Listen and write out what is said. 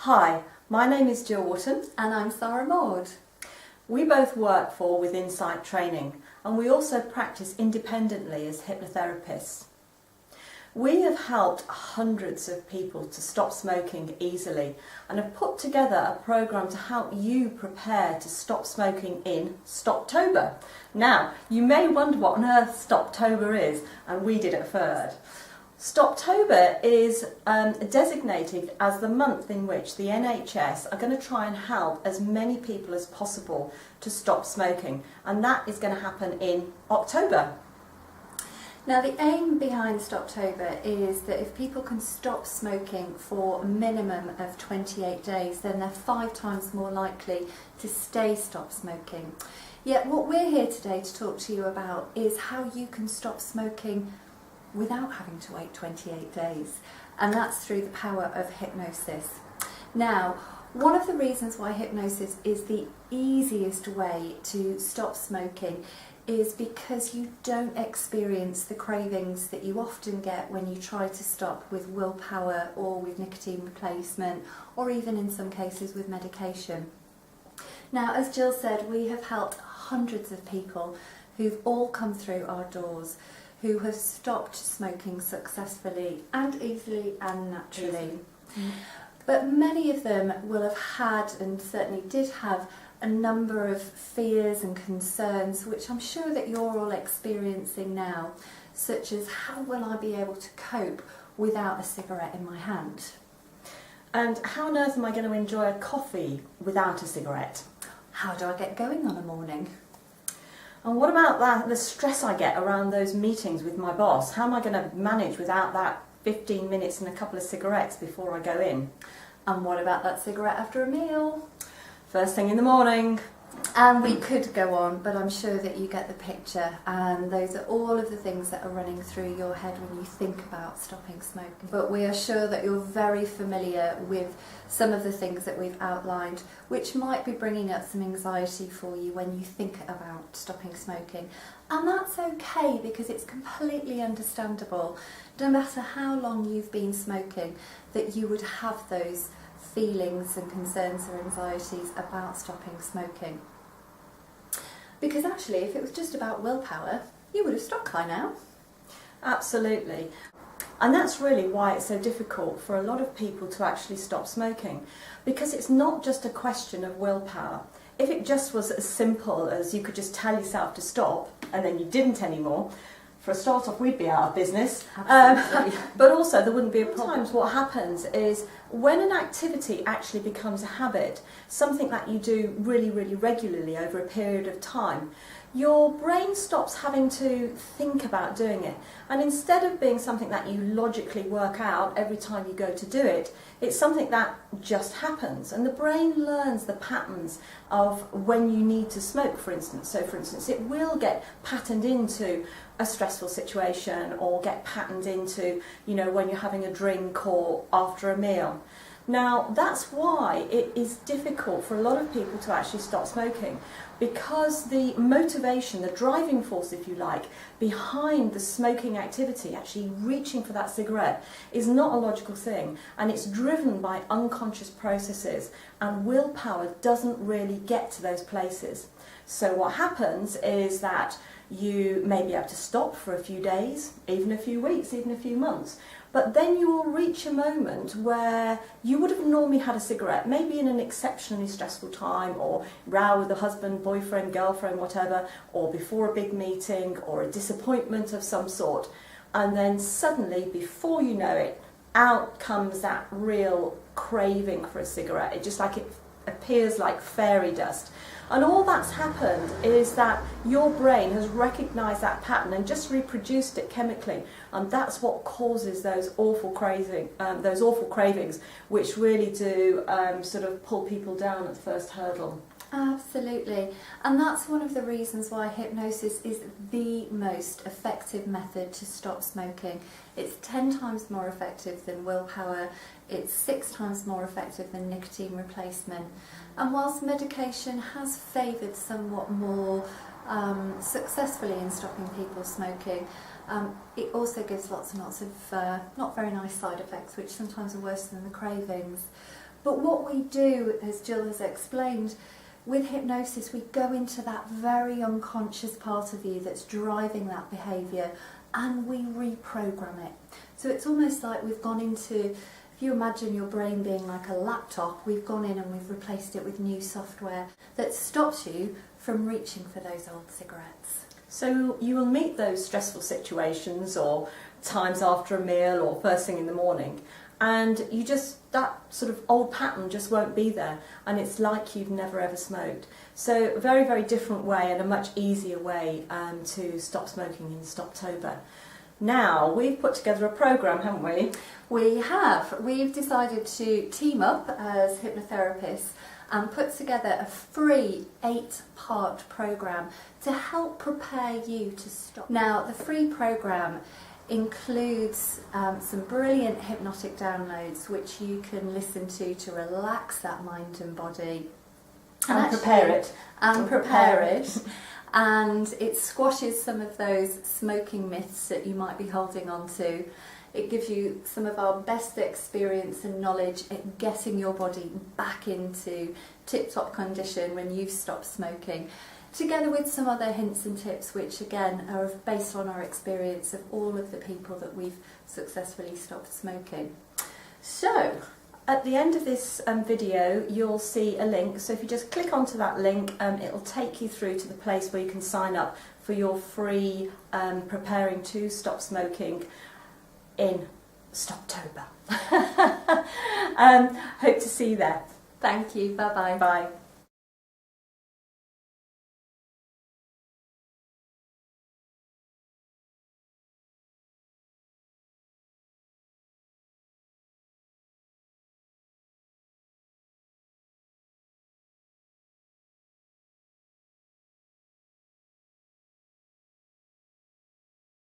Hi, my name is Jill Wootton. And I'm Sara and Maude. We both work for With Insight Training, and we also practice independently as hypnotherapists. We have helped hundreds of people to stop smoking easily and have put together a programme to help you prepare to stop smoking in Stoptober. Now, you may wonder what on earth Stoptober is, and we did at first. Stoptober is designated as the month in which the NHS are going to try and help as many people as possible to stop smoking, and that is going to happen in October. Now, the aim behind Stoptober is that if people can stop smoking for a minimum of 28 days, then they're 5 times more likely to stop smoking. Yet what we're here today to talk to you about is how you can stop smoking without having to wait 28 days, and that's through the power of hypnosis. Now, one of the reasons why hypnosis is the easiest way to stop smoking is because you don't experience the cravings that you often get when you try to stop with willpower or with nicotine replacement, or even in some cases with medication. Now, as Jill said, we have helped hundreds of people who've all come through our doors who have stopped smoking successfully and easily and naturally. But many of them will have had, and certainly did have, a number of fears and concerns which I'm sure that you're all experiencing now, such as how will I be able to cope without a cigarette in my hand? And how on earth am I going to enjoy a coffee without a cigarette? How do I get going on a morning? And what about the stress I get around those meetings with my boss? How am I going to manage without that 15 minutes and a couple of cigarettes before I go in? And what about that cigarette after a meal? First thing in the morning. And we could go on, but I'm sure that you get the picture, and those are all of the things that are running through your head when you think about stopping smoking. But we are sure that you're very familiar with some of the things that we've outlined, which might be bringing up some anxiety for you when you think about stopping smoking. And that's okay, because it's completely understandable, no matter how long you've been smoking, that you would have those feelings and concerns or anxieties about stopping smoking. Because actually, if it was just about willpower, you would have stopped by now. Absolutely. And that's really why it's so difficult for a lot of people to actually stop smoking, because it's not just a question of willpower. If it just was as simple as you could just tell yourself to stop and then you didn't anymore, for a start off, we'd be out of business. But also there wouldn't be a problem. Sometimes what happens is when an activity actually becomes a habit, something that you do really, really regularly over a period of time, your brain stops having to think about doing it. And instead of being something that you logically work out every time you go to do it, it's something that just happens. And the brain learns the patterns of when you need to smoke, for instance. So, for instance, it will get patterned into a stressful situation, or get patterned into, when you're having a drink or after a meal. Now, that's why it is difficult for a lot of people to actually stop smoking, because the motivation, the driving force, if you like, behind the smoking activity, actually reaching for that cigarette, is not a logical thing, and it's driven by unconscious processes, and willpower doesn't really get to those places. So what happens is that you may be able to stop for a few days, even a few weeks, even a few months. But then you will reach a moment where you would have normally had a cigarette, maybe in an exceptionally stressful time, or row with a husband, boyfriend, girlfriend, whatever, or before a big meeting, or a disappointment of some sort. And then suddenly, before you know it, out comes that real craving for a cigarette. It just it appears like fairy dust. And all that's happened is that your brain has recognised that pattern and just reproduced it chemically, and that's what causes those awful cravings, which really do sort of pull people down at the first hurdle. Absolutely, and that's one of the reasons why hypnosis is the most effective method to stop smoking. It's 10 times more effective than willpower, it's 6 times more effective than nicotine replacement. And whilst medication has favoured somewhat more successfully in stopping people smoking, it also gives lots and lots of not very nice side effects, which sometimes are worse than the cravings. But what we do, as Jill has explained, with hypnosis, we go into that very unconscious part of you that's driving that behaviour, and we reprogram it. So it's almost like we've gone into, if you imagine your brain being like a laptop, we've gone in and we've replaced it with new software that stops you from reaching for those old cigarettes. So you will meet those stressful situations or times after a meal or first thing in the morning, and you just, that sort of old pattern just won't be there, and it's like you've never ever smoked. So a very, very different way and a much easier way to stop smoking in Stoptober. Now, we've put together a programme, haven't we? We have. We've decided to team up as hypnotherapists and put together a free 8-part programme to help prepare you to stop. Now, the free programme includes some brilliant hypnotic downloads which you can listen to relax that mind and body. And prepare it. And prepare it. And it squashes some of those smoking myths that you might be holding on to. It gives you some of our best experience and knowledge at getting your body back into tip-top condition when you've stopped smoking, together with some other hints and tips which again are based on our experience of all of the people that we've successfully stopped smoking. So, at the end of this video you'll see a link, so if you just click onto that link it'll take you through to the place where you can sign up for your free Preparing to Stop Smoking in Stoptober. Hope to see you there. Thank you, bye-bye. Bye.